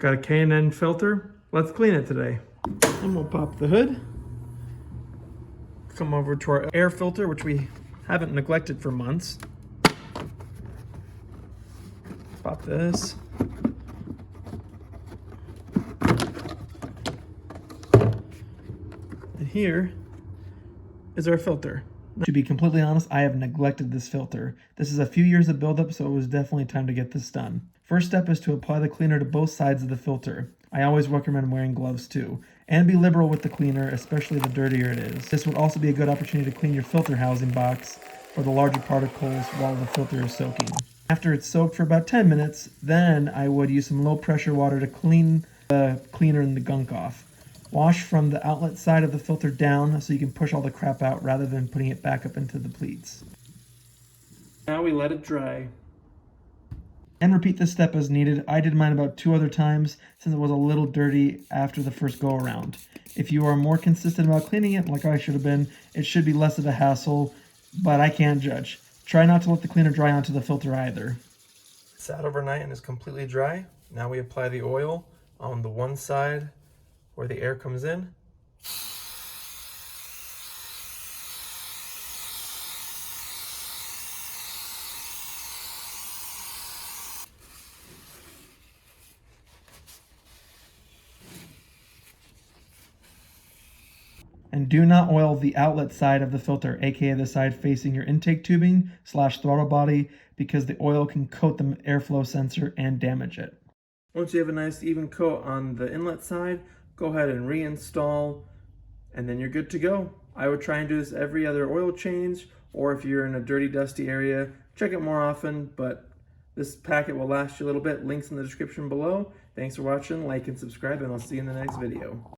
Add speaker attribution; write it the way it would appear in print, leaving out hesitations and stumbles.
Speaker 1: Got a K&N filter. Let's clean it today. And we'll pop the hood. Come over to our air filter, which we haven't neglected for months. Pop this. And here is our filter. To be completely honest, I have neglected this filter. This is a few years of buildup, so it was definitely time to get this done. First step is to apply the cleaner to both sides of the filter. I always recommend wearing gloves too. And be liberal with the cleaner, especially the dirtier it is. This would also be a good opportunity to clean your filter housing box for the larger particles while the filter is soaking. After it's soaked for about 10 minutes, then I would use some low pressure water to clean the cleaner and the gunk off. Wash from the outlet side of the filter down so you can push all the crap out rather than putting it back up into the pleats. Now we let it dry. And repeat this step as needed. I did mine about 2 other times since it was a little dirty after the first go around. If you are more consistent about cleaning it, like I should have been, it should be less of a hassle, but I can't judge. Try not to let the cleaner dry onto the filter either. It sat overnight and is completely dry. Now we apply the oil on the one side where the air comes in. And do not oil the outlet side of the filter, aka the side facing your intake tubing / throttle body, because the oil can coat the airflow sensor and damage it. Once you have a nice even coat on the inlet side, go ahead and reinstall, and then you're good to go. I would try and do this every other oil change, or if you're in a dirty, dusty area, check it more often, but this packet will last you a little bit. Links in the description below. Thanks for watching, like and subscribe, and I'll see you in the next video.